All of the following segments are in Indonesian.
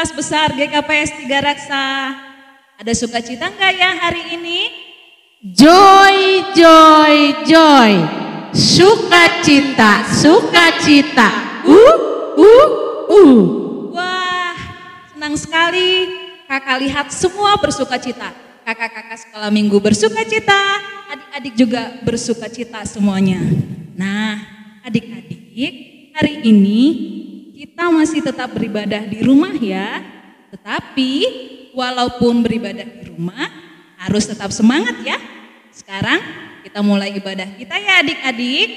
Kelas besar GKPS 3 Raksa. Ada sukacita enggak ya hari ini? Joy, joy, joy. Sukacita, sukacita. Wah, senang sekali. Kakak lihat semua bersukacita. Kakak-kakak sekolah minggu bersukacita, adik-adik juga bersukacita semuanya. Nah, adik-adik, hari ini kita masih tetap beribadah di rumah ya. Tetapi walaupun beribadah di rumah, harus tetap semangat ya. Sekarang kita mulai ibadah kita ya adik-adik.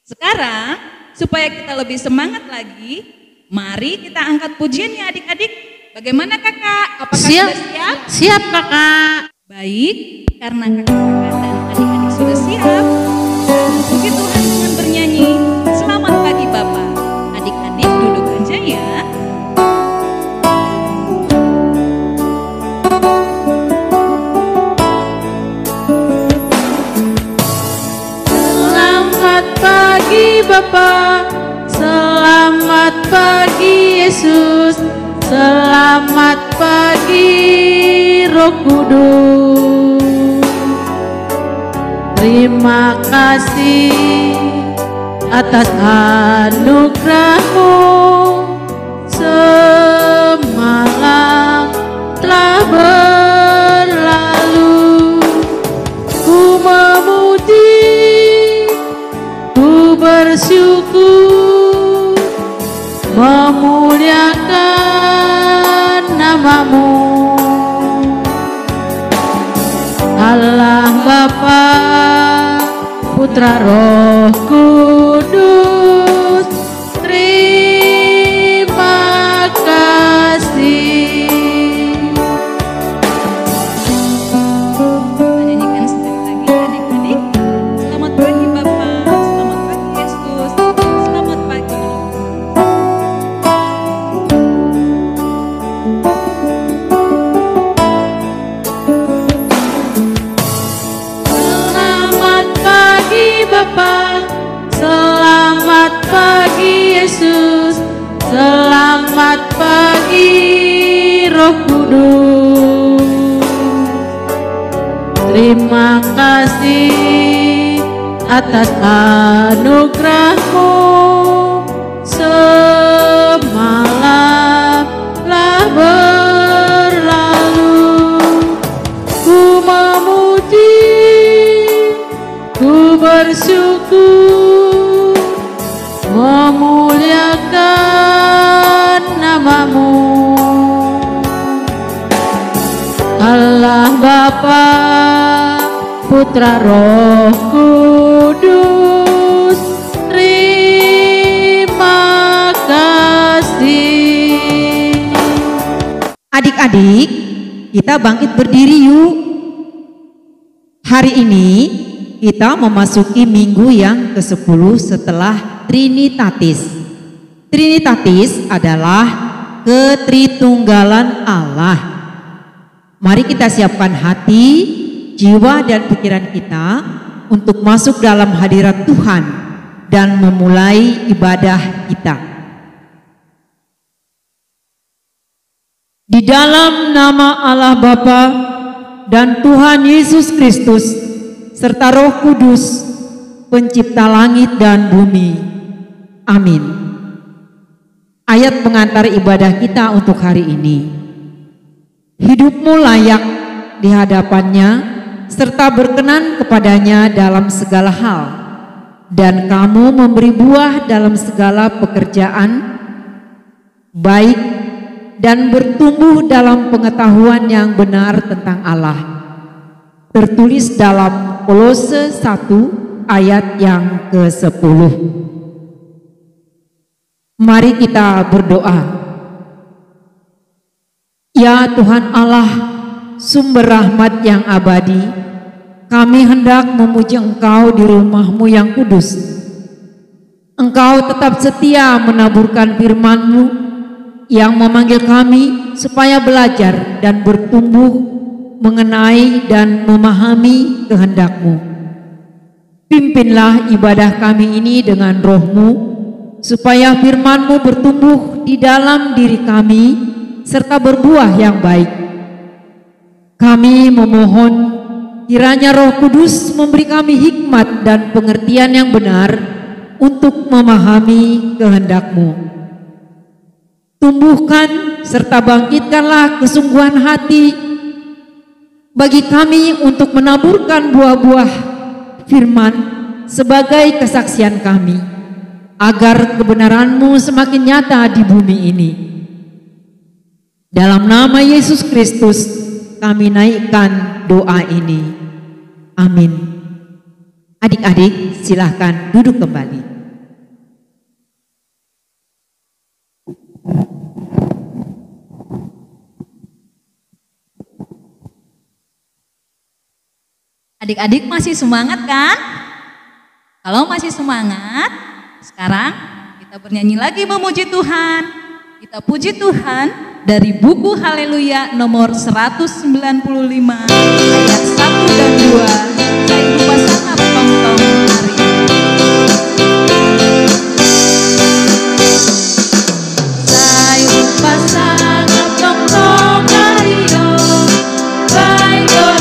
Sekarang supaya kita lebih semangat lagi, mari kita angkat pujian ya adik-adik. Bagaimana kakak? Apakah Siap. sudah siap? Siap kakak. Baik, karena kakak-kakak dan adik-adik sudah siap, puji Tuhan dengan bernyanyi Selamat Pagi Bapak. Adik-adik duduk aja ya. Selamat pagi Bapa, selamat pagi Yesus, selamat pagi Roh Kudus. Terima kasih atas anugerah-Mu, semalam telah berlalu. Ku memuji, ku bersyukur, memuliakan nama-Mu. Allah Bapa, Putra Roh Kudus, terima kasih. Kita nyanyikan sekali lagi adik-adik. Selamat pagi Bapak, selamat pagi Yesus, selamat pagi. Selamat pagi Bapa, selamat pagi Yesus, selamat pagi Roh Kudus. Terima kasih atas anugerah-Mu, semalam telah berlalu. Ku memuji, ku bersyukur, memuliakan nama-Mu. Allah Bapa, Putra Roh Kudus, terima kasih. Adik-adik, kita bangkit berdiri yuk. Hari ini kita memasuki minggu yang ke-10 setelah Trinitatis. Trinitatis adalah ketritunggalan Allah. Mari kita siapkan hati, jiwa dan pikiran kita untuk masuk dalam hadirat Tuhan dan memulai ibadah kita. Di dalam nama Allah Bapa dan Tuhan Yesus Kristus serta Roh Kudus, pencipta langit dan bumi. Amin. Ayat pengantar ibadah kita untuk hari ini. Hidupmu layak di hadapannya serta berkenan kepadanya dalam segala hal, dan kamu memberi buah dalam segala pekerjaan baik dan bertumbuh dalam pengetahuan yang benar tentang Allah. Tertulis dalam Kolose 1 ayat yang ke-10. Mari kita berdoa. Ya Tuhan Allah, sumber rahmat yang abadi, kami hendak memuji Engkau di rumah-Mu yang kudus. Engkau tetap setia menaburkan firman-Mu yang memanggil kami supaya belajar dan bertumbuh mengenai dan memahami kehendak-Mu. Pimpinlah ibadah kami ini dengan Roh-Mu, supaya firman-Mu bertumbuh di dalam diri kami serta berbuah yang baik. Kami memohon kiranya Roh Kudus memberi kami hikmat dan pengertian yang benar untuk memahami kehendak-Mu. Tumbuhkan serta bangkitkanlah kesungguhan hati bagi kami untuk menaburkan buah-buah firman sebagai kesaksian kami, agar kebenaran-Mu semakin nyata di bumi ini. Dalam nama Yesus Kristus kami naikkan doa ini. Amin. Adik-adik silahkan duduk kembali. Adik-adik masih semangat kan? Kalau masih semangat, sekarang kita bernyanyi lagi memuji Tuhan. Kita puji Tuhan dari buku Haleluya nomor 195 ayat 1 dan 2. Saya lupa sangat tong-tong hari. Saya lupa sangat tong-tong hari do. Bye go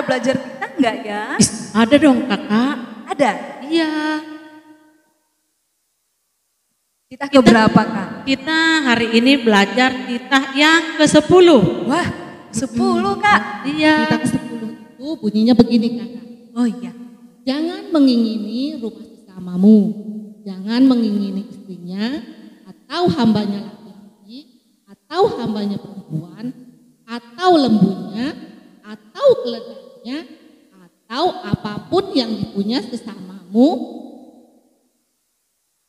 belajar kita enggak ya? Ada dong kakak. Ada? Iya. Kita ke berapa kak? Kita hari ini belajar titah yang ke-10. Wah 10 kak? Iya. Titah ke-10 itu bunyinya begini kakak. Oh iya. Jangan mengingini rumah sesamamu. Jangan mengingini istrinya atau hambanya laki-laki atau hambanya perempuan atau lembunya atau keledainya atau apapun yang dipunya sesamamu.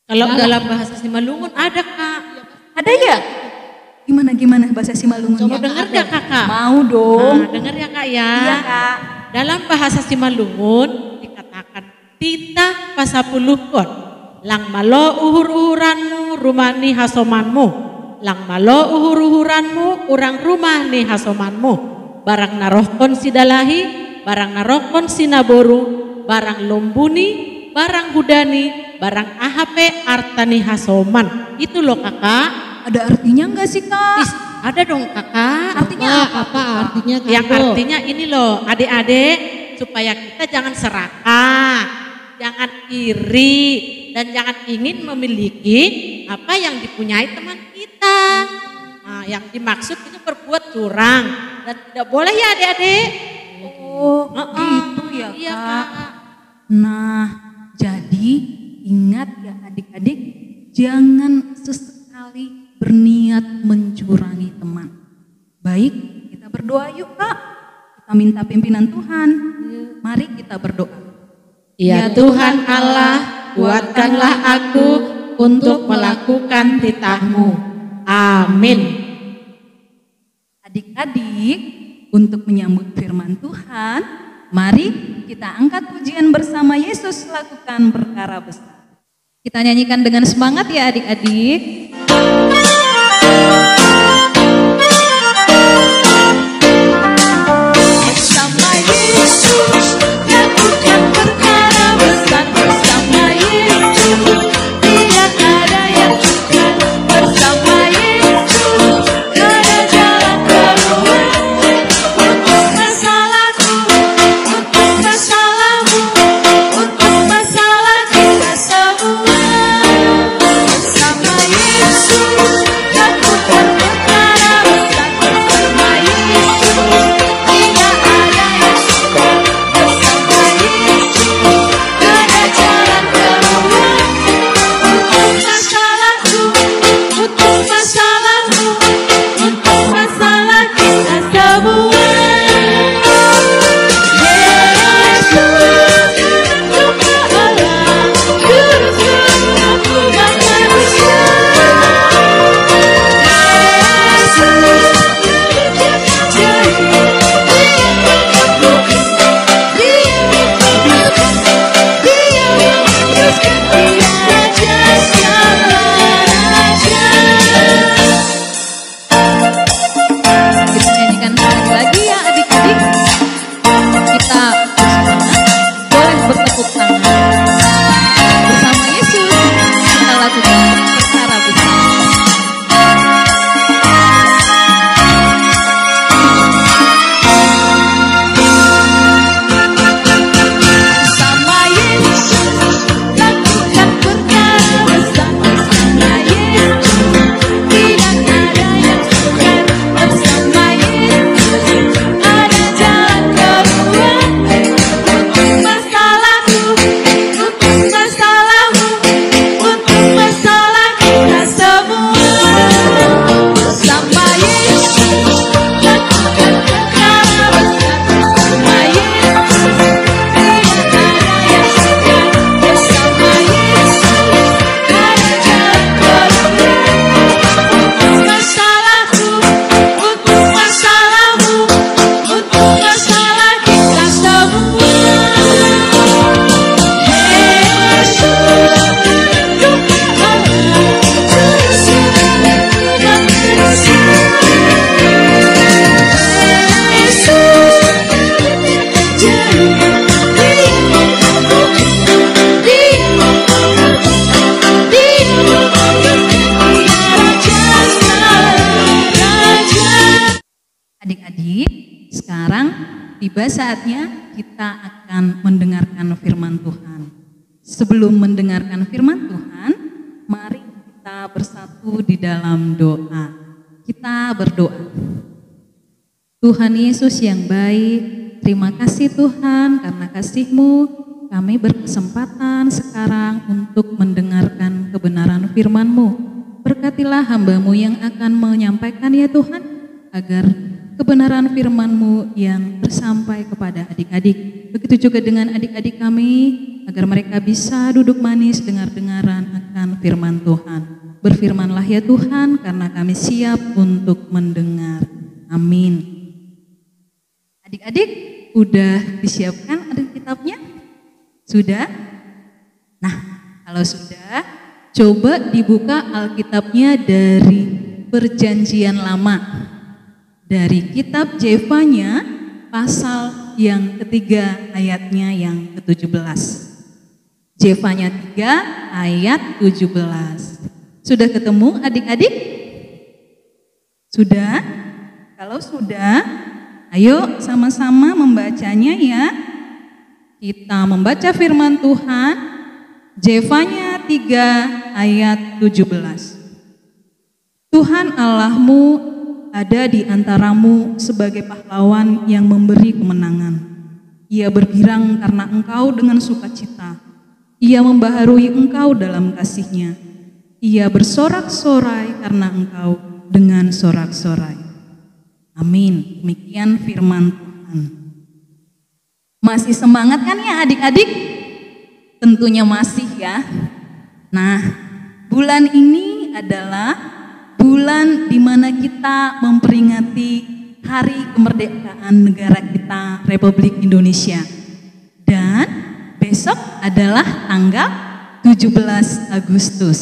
Kalau dalam bahasa Simalungun ada kak. Ada ya? Gimana bahasa Simalungunnya? Mau dengar gak kakak? Mau dong. Nah, dengar ya kak ya. Iya kak. Dalam bahasa Simalungun dikatakan titah pasapuluhkon. Lang malo uhur-uhuranmu rumah ni hasomanmu. Lang malo uhur-uhuranmu urang rumah ni hasomanmu. Barang narohkon si dalahi, barang narohkon si naboru, barang lombuni, barang hudani, barang ahape artani hasoman. Itu loh kakak. Ada artinya enggak sih kak? Ada dong kakak. Artinya Apa artinya kakak? Yang artinya ini loh adik-adik, supaya kita jangan serakah, jangan iri, dan jangan ingin memiliki apa yang dipunyai teman kita. Nah, yang dimaksud itu berbuat curang dan tidak boleh ya adik-adik. Oh gitu ya kak. Iya kak. Nah jadi ingat ya adik-adik, jangan sesekali berniat mencurangi teman. Baik, kita berdoa yuk kak. Kita minta pimpinan Tuhan. Mari kita berdoa. Ya Tuhan Allah, kuatkanlah aku untuk melakukan titahmu. Amin. Adik-adik, untuk menyambut firman Tuhan, mari kita angkat pujian bersama Yesus lakukan perkara besar. Kita nyanyikan dengan semangat ya adik-adik. Bersama Yesus lakukan perkara besar, bersama Yesus tidak ada yang sukar, bersama Yesus ada jalan keluar. Untuk masalahku, untuk masalahmu, untuk masalah kita semua. Bersama Yesus lakukan perkara besar, bersama Yesus tidak ada yang sukar, bersama Yesus ada jalan keluar. Untuk masalahku, untuk masalahmu, untuk masalah kita semua. Yesus Tuhan Allah, Juru Selamat umat manusia. Kita nyanyikan sekali lagi ya adik-adik. Kita bersemangat, boleh bertepuk tangan. Bersama Yesus kita lakukan perkara besar. Bersama Yesus lakukan perkara besar, bersama Yesus tidak ada yang sukar, bersama Yesus ada jalan keluar. Untuk masalahku, untuk masalahmu, untuk masalah kita semua. Bersama Yesus lakukan perkara besar, bersama Yesus tidak ada yang sukar, bersama Yesus ada jalan keluar. Untuk masalahku, untuk masalahmu, untuk masalah kita semua. Yesus Tuhan Allah, Juru Selamat umat manusia. Yesus Adik-adik, sekarang tiba saatnya kita akan mendengarkan firman Tuhan. Sebelum mendengarkan firman Tuhan, mari kita bersatu di dalam doa. Kita berdoa. Tuhan Yesus yang baik, terima kasih Tuhan karena kasih-Mu kami berkesempatan sekarang untuk mendengarkan kebenaran firman-Mu. Berkatilah hamba-Mu yang akan menyampaikan ya Tuhan, agar kebenaran firman-Mu yang tersampai kepada adik-adik. Begitu juga dengan adik-adik kami, agar mereka bisa duduk manis dengar-dengaran akan firman Tuhan. Berfirmanlah ya Tuhan, karena kami siap untuk mendengar. Amin. Adik-adik, udah disiapkan Alkitabnya? Sudah? Nah, kalau sudah, coba dibuka Alkitabnya dari Perjanjian Lama. Dari kitab Jefanya pasal yang ketiga ayatnya yang ke-17. Jefanya 3 ayat 17. Sudah ketemu adik-adik? Sudah? Kalau sudah, ayo sama-sama membacanya ya. Kita membaca firman Tuhan, Jefanya 3 ayat 17. Tuhan Allahmu ada di antaramu sebagai pahlawan yang memberi kemenangan. Ia bergirang karena engkau dengan sukacita. Ia membaharui engkau dalam kasih-Nya. Ia bersorak-sorai karena engkau dengan sorak-sorai. Amin. Demikian firman Tuhan. Masih semangat kan ya adik-adik? Tentunya masih ya. Nah, bulan ini adalah bulan di mana kita memperingati Hari Kemerdekaan negara kita, Republik Indonesia. Dan besok adalah tanggal 17 Agustus,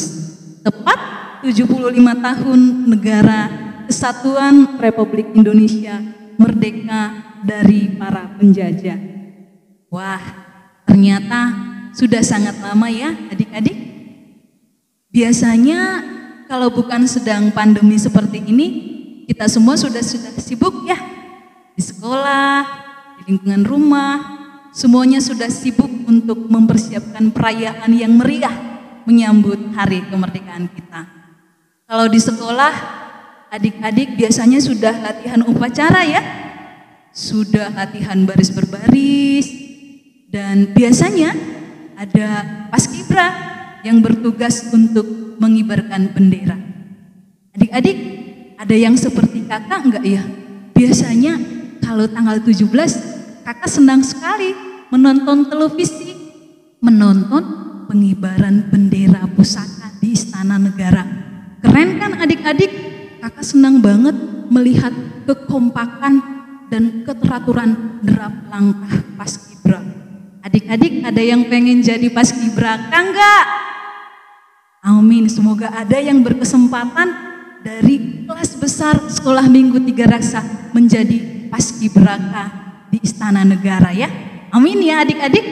tepat 75 tahun negara Kesatuan Republik Indonesia merdeka dari para penjajah. Wah, ternyata sudah sangat lama ya adik-adik. Biasanya kalau bukan sedang pandemi seperti ini, kita semua sudah sibuk ya. Di sekolah, di lingkungan rumah, semuanya sudah sibuk untuk mempersiapkan perayaan yang meriah menyambut hari kemerdekaan kita. Kalau di sekolah, adik-adik biasanya sudah latihan upacara ya. Sudah latihan baris berbaris, dan biasanya ada paskibra yang bertugas untuk mengibarkan bendera. Adik-adik, ada yang seperti kakak enggak ya? Biasanya kalau tanggal 17, kakak senang sekali menonton televisi, menonton pengibaran bendera pusaka di Istana Negara. Keren kan adik-adik? Kakak senang banget melihat kekompakan dan keteraturan derap langkah paskibra. Adik-adik, ada yang pengen jadi paskibraka enggak? Amin, semoga ada yang berkesempatan dari kelas besar Sekolah Minggu 3 Raksa menjadi paskibraka di Istana Negara ya. Amin ya adik-adik.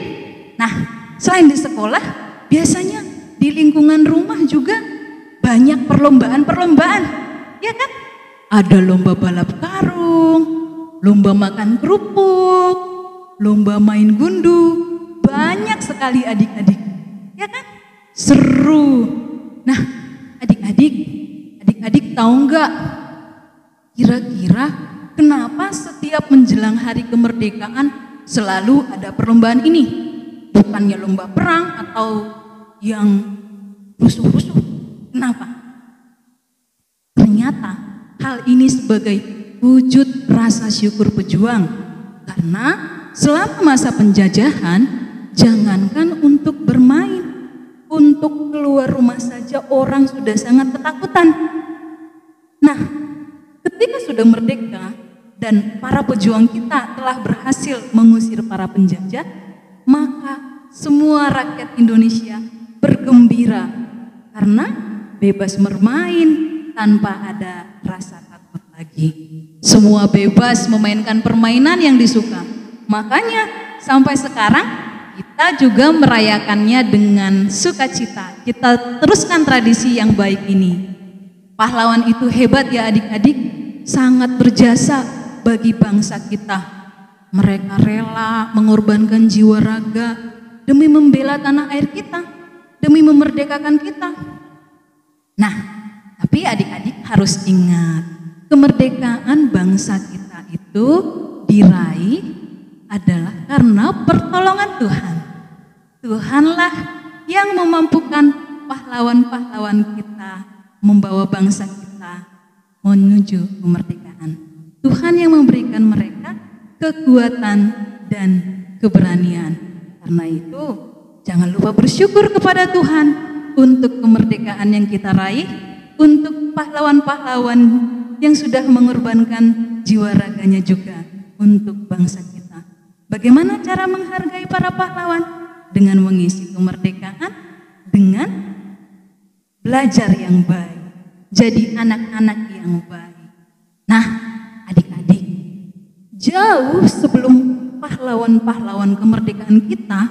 Nah, selain di sekolah, biasanya di lingkungan rumah juga banyak perlombaan-perlombaan, ya kan? Ada lomba balap karung, lomba makan kerupuk, lomba main gundu, banyak sekali adik-adik, ya kan? Seru. Nah, adik-adik tahu nggak? Kira-kira kenapa setiap menjelang hari kemerdekaan selalu ada perlombaan ini? Bukannya lomba perang atau yang rusuh-rusuh. Kenapa? Ternyata hal ini sebagai wujud rasa syukur pejuang, karena selama masa penjajahan, jangankan untuk bermain, untuk keluar rumah saja orang sudah sangat ketakutan. Nah, ketika sudah merdeka dan para pejuang kita telah berhasil mengusir para penjajah, maka semua rakyat Indonesia bergembira karena bebas bermain tanpa ada rasa takut lagi. Semua bebas memainkan permainan yang disuka. Makanya sampai sekarang kita juga merayakannya dengan sukacita. Kita teruskan tradisi yang baik ini. Pahlawan itu hebat ya adik-adik, sangat berjasa bagi bangsa kita. Mereka rela mengorbankan jiwa raga demi membela tanah air kita, demi memerdekakan kita. Nah, tapi adik-adik harus ingat, kemerdekaan bangsa kita itu diraih adalah karena pertolongan Tuhan. Tuhanlah yang memampukan pahlawan-pahlawan kita membawa bangsa kita menuju kemerdekaan. Tuhan yang memberikan mereka kekuatan dan keberanian. Karena itu, jangan lupa bersyukur kepada Tuhan untuk kemerdekaan yang kita raih, untuk pahlawan-pahlawan yang sudah mengorbankan jiwa raganya juga untuk bangsa kita. Bagaimana cara menghargai para pahlawan? Dengan mengisi kemerdekaan, dengan belajar yang baik, jadi anak-anak yang baik. Nah, adik-adik, jauh sebelum pahlawan-pahlawan kemerdekaan kita,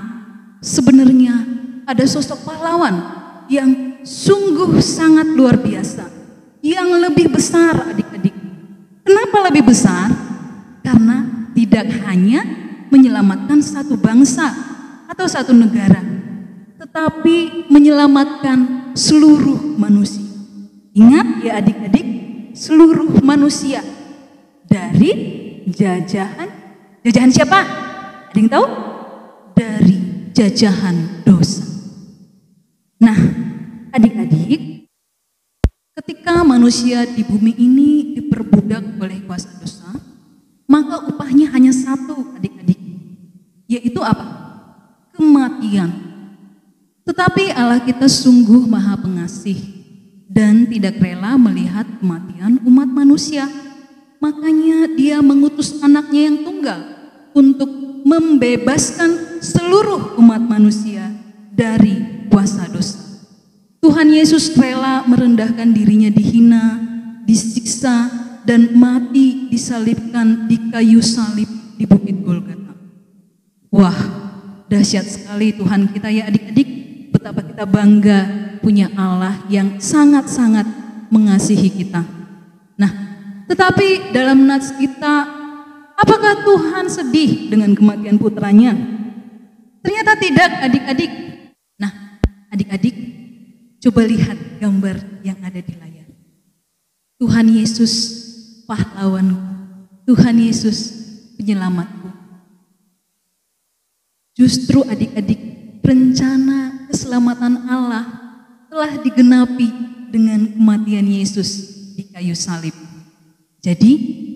sebenarnya ada sosok pahlawan yang sungguh sangat luar biasa, yang lebih besar adik-adik. Kenapa lebih besar? Karena tidak hanya menyelamatkan satu bangsa atau satu negara, tetapi menyelamatkan seluruh manusia. Ingat ya adik-adik, seluruh manusia dari jajahan siapa? Ada yang tahu? Dari jajahan dosa. Nah, adik-adik, ketika manusia di bumi ini diperbudak oleh kuasa dosa, maka upahnya hanya satu adik-adik, yaitu apa? Kematian. Tetapi Allah kita sungguh maha pengasih. dan tidak rela melihat kematian umat manusia. Makanya dia mengutus anaknya yang tunggal untuk membebaskan seluruh umat manusia dari kuasa dosa. Tuhan Yesus rela merendahkan dirinya, dihina, disiksa, dan mati disalibkan di kayu salib di Bukit Golgota. Wah, dahsyat sekali Tuhan kita ya adik-adik. Betapa kita bangga punya Allah yang sangat-sangat mengasihi kita. Nah, tetapi dalam nats kita, apakah Tuhan sedih dengan kematian putranya? Ternyata tidak adik-adik. Nah, adik-adik, coba lihat gambar yang ada di layar. Tuhan Yesus pahlawanku, Tuhan Yesus penyelamatku. Justru adik-adik, rencana keselamatan Allah telah digenapi dengan kematian Yesus di kayu salib. Jadi,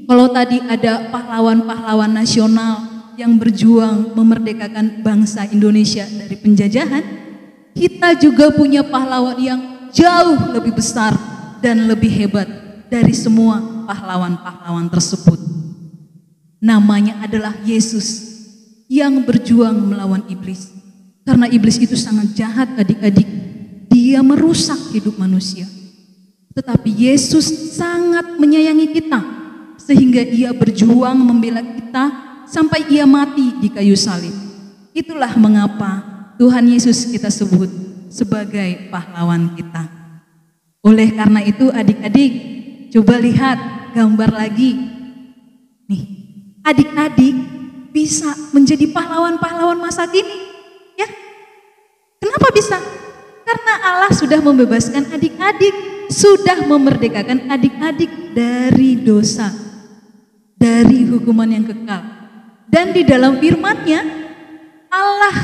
kalau tadi ada pahlawan-pahlawan nasional yang berjuang memerdekakan bangsa Indonesia dari penjajahan, kita juga punya pahlawan yang jauh lebih besar dan lebih hebat dari semua pahlawan-pahlawan tersebut. Namanya adalah Yesus yang berjuang melawan iblis. Karena iblis itu sangat jahat adik-adik. Dia merusak hidup manusia. Tetapi Yesus sangat menyayangi kita, sehingga ia berjuang membela kita sampai ia mati di kayu salib. Itulah mengapa Tuhan Yesus kita sebut sebagai pahlawan kita. Oleh karena itu adik-adik, coba lihat gambar lagi. Nih, adik-adik bisa menjadi pahlawan-pahlawan masa kini. Ya, kenapa bisa? Karena Allah sudah membebaskan adik-adik, sudah memerdekakan adik-adik dari dosa, dari hukuman yang kekal. Dan di dalam firman-Nya, Allah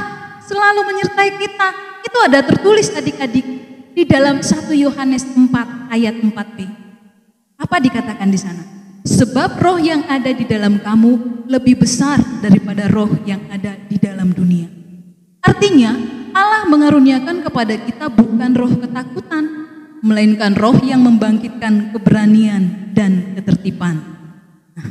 selalu menyertai kita. Itu ada tertulis adik-adik di dalam 1 Yohanes 4 ayat 4b. Apa dikatakan di sana? Sebab roh yang ada di dalam kamu lebih besar daripada roh yang ada di dalam dunia. Artinya, Allah mengaruniakan kepada kita bukan roh ketakutan, melainkan roh yang membangkitkan keberanian dan ketertiban. Nah,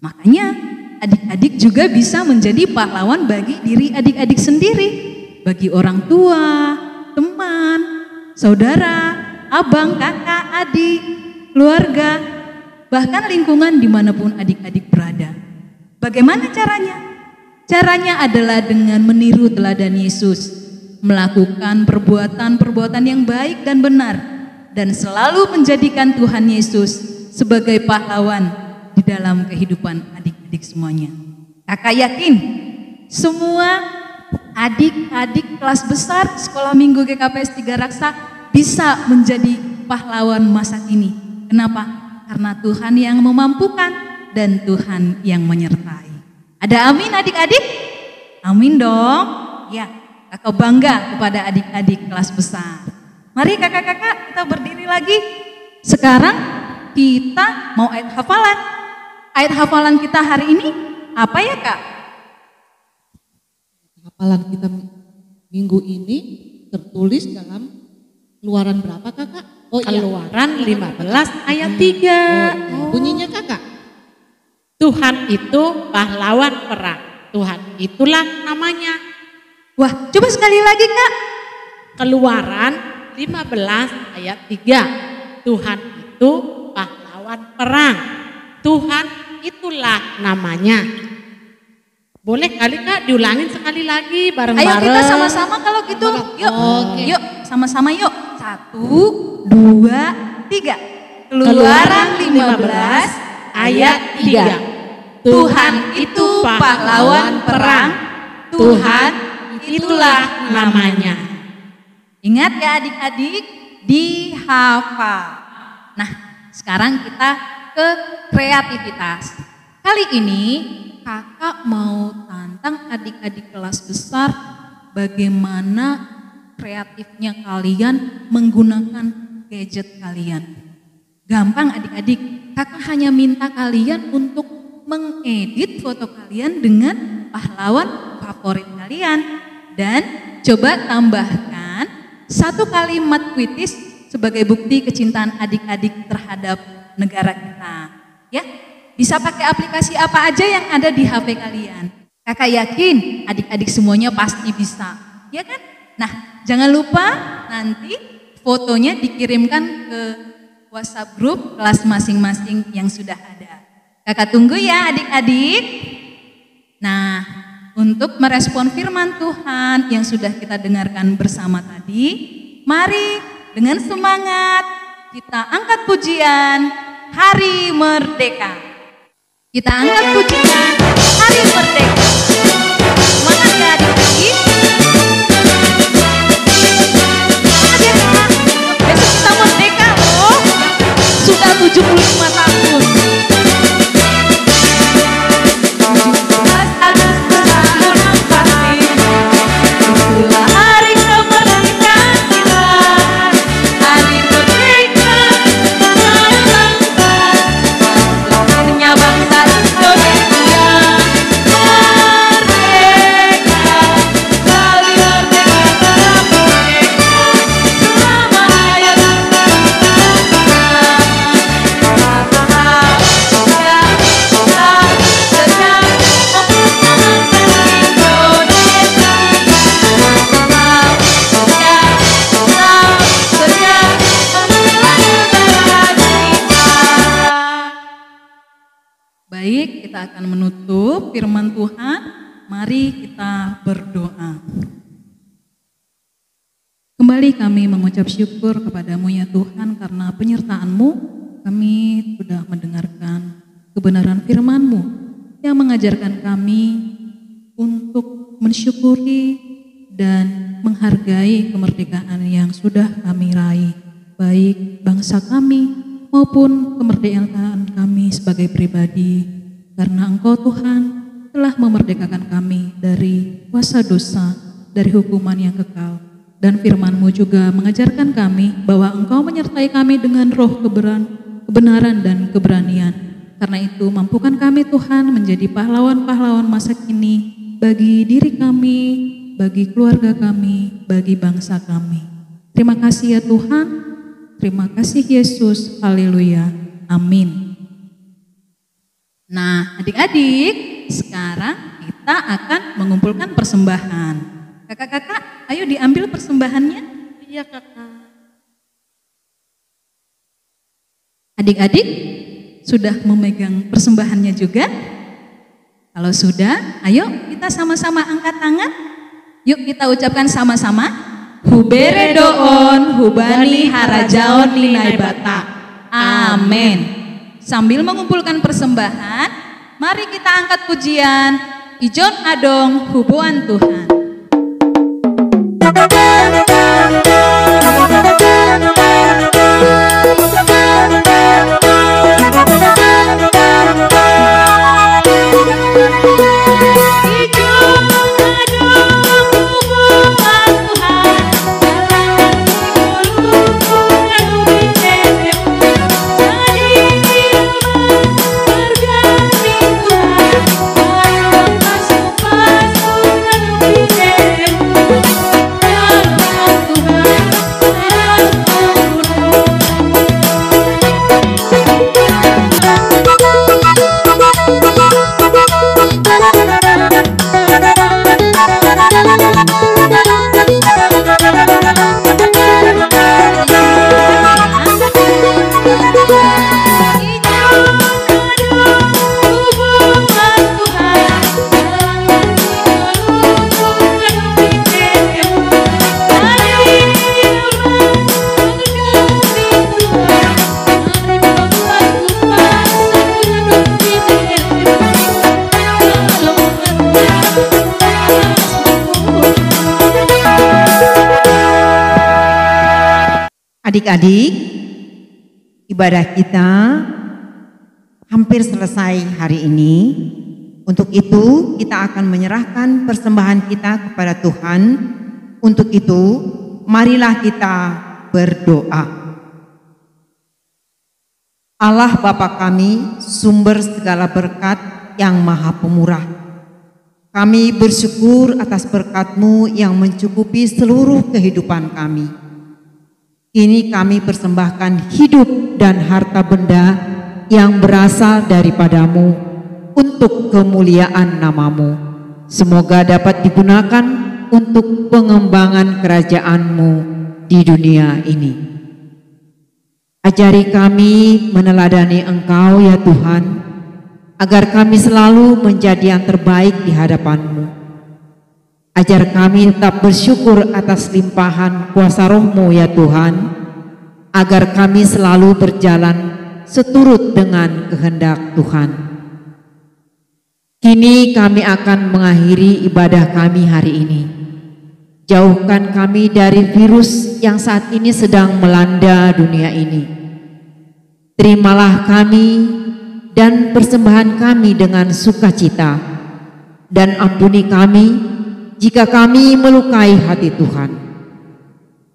makanya adik-adik juga bisa menjadi pahlawan bagi diri adik-adik sendiri, bagi orang tua, teman, saudara, abang, kakak, adik, keluarga, bahkan lingkungan dimanapun adik-adik berada. Bagaimana caranya? Caranya adalah dengan meniru teladan Yesus, melakukan perbuatan-perbuatan yang baik dan benar, dan selalu menjadikan Tuhan Yesus sebagai pahlawan di dalam kehidupan adik-adik semuanya. Kakak yakin semua adik-adik kelas besar Sekolah Minggu GKPS 3 Raksa bisa menjadi pahlawan masa kini. Kenapa? Karena Tuhan yang memampukan dan Tuhan yang menyertai. Ada amin adik-adik? Amin dong. Ya, kakak bangga kepada adik-adik kelas besar. Mari kakak-kakak kita berdiri lagi. Sekarang kita mau ayat hafalan. Ayat hafalan kita hari ini apa ya kak? Hafalan kita minggu ini tertulis dalam Keluaran berapa kakak? Oh iya. Keluaran 15 ayat 3. Bunyinya kakak? Tuhan itu pahlawan perang. Tuhan itulah namanya. Wah, coba sekali lagi kak. Keluaran 15 ayat 3. Tuhan itu pahlawan perang. Tuhan itulah namanya. Boleh kali kak diulangin sekali lagi bareng-bareng. Ayo kita sama-sama kalau gitu. Yuk, yuk sama-sama yuk. 1, 2, 3. Keluaran 15 ayat 3. Tuhan itu pahlawan perang. Tuhan itulah namanya. Ingat ya adik-adik, dihafal. Nah, sekarang kita ke kreativitas. Kali ini kakak mau tantang adik-adik kelas besar bagaimana kreatifnya kalian menggunakan gadget kalian. Gampang adik-adik, kakak hanya minta kalian untuk mengedit foto kalian dengan pahlawan favorit kalian. Dan coba tambahkan satu kalimat puitis sebagai bukti kecintaan adik-adik terhadap negara kita. Ya, bisa pakai aplikasi apa aja yang ada di HP kalian. Kakak yakin adik-adik semuanya pasti bisa, ya kan? Nah, jangan lupa nanti fotonya dikirimkan ke WhatsApp grup kelas masing-masing yang sudah ada. Kakak tunggu ya adik-adik. Nah, untuk merespon firman Tuhan yang sudah kita dengarkan bersama tadi, mari dengan semangat kita angkat pujian Hari Merdeka. Kita angkat pujian Hari Merdeka. Semangat ya adik-adik. Besok kita merdeka loh. Sudah 75 tahun. Baik, kita akan menutup firman Tuhan. Mari kita berdoa. Kembali kami mengucap syukur kepadamu ya Tuhan, karena penyertaan-Mu kami sudah mendengarkan kebenaran firman-Mu yang mengajarkan kami untuk mensyukuri dan menghargai kemerdekaan yang sudah kami raih, baik bangsa kami maupun kemerdekaan kami sebagai pribadi, karena Engkau Tuhan telah memerdekakan kami dari kuasa dosa, dari hukuman yang kekal. Dan firman-Mu juga mengajarkan kami bahwa Engkau menyertai kami dengan roh kebenaran dan keberanian. Karena itu mampukan kami Tuhan menjadi pahlawan-pahlawan masa kini bagi diri kami, bagi keluarga kami, bagi bangsa kami. Terima kasih ya Tuhan, terima kasih Yesus, haleluya, amin. Nah adik-adik, sekarang kita akan mengumpulkan persembahan. Kakak-kakak, ayo diambil persembahannya. Iya kakak. Adik-adik, sudah memegang persembahannya juga? Kalau sudah, ayo kita sama-sama angkat tangan. Yuk kita ucapkan sama-sama. Hubere doon, hubani harajaon linai bata. Amin. Sambil mengumpulkan persembahan, mari kita angkat pujian Ijon Adong Hubuan Tuhan. Adik-adik, ibadah kita hampir selesai hari ini. Untuk itu kita akan menyerahkan persembahan kita kepada Tuhan. Untuk itu marilah kita berdoa. Allah Bapa kami, sumber segala berkat yang maha pemurah. Kami bersyukur atas berkat-Mu yang mencukupi seluruh kehidupan kami. kini kami persembahkan hidup dan harta benda yang berasal daripadamu untuk kemuliaan namamu. Semoga dapat digunakan untuk pengembangan kerajaan-Mu di dunia ini. Ajari kami meneladani Engkau ya Tuhan, agar kami selalu menjadi yang terbaik di hadapan-Mu. Ajar kami tetap bersyukur atas limpahan kuasa Roh-Mu ya Tuhan, agar kami selalu berjalan seturut dengan kehendak Tuhan. Kini kami akan mengakhiri ibadah kami hari ini. Jauhkan kami dari virus yang saat ini sedang melanda dunia ini. Terimalah kami dan persembahan kami dengan sukacita, dan ampuni kami jika kami melukai hati Tuhan.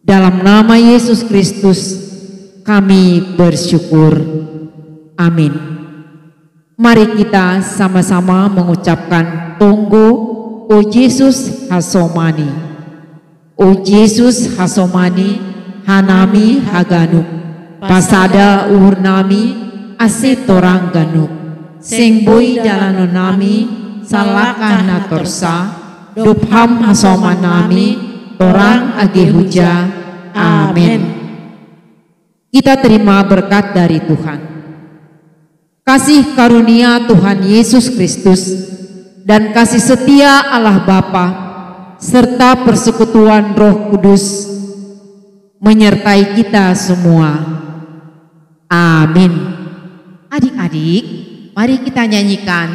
Dalam nama Yesus Kristus kami bersyukur. Amin. Mari kita sama-sama mengucapkan tonggo O Yesus Hasomani. O Yesus Hasomani, Hanami Haganuk, Pasada Urnami, Ase Torang Ganuk, Sengboi Dalanonami, Salaka Natorsa, Dupham Hasomanami, Torang Agehuja. Amin. Kita terima berkat dari Tuhan. Kasih karunia Tuhan Yesus Kristus dan kasih setia Allah Bapa serta persekutuan Roh Kudus menyertai kita semua. Amin. Adik-adik, mari kita nyanyikan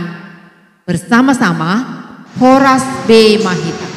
bersama-sama Horas B Mahita.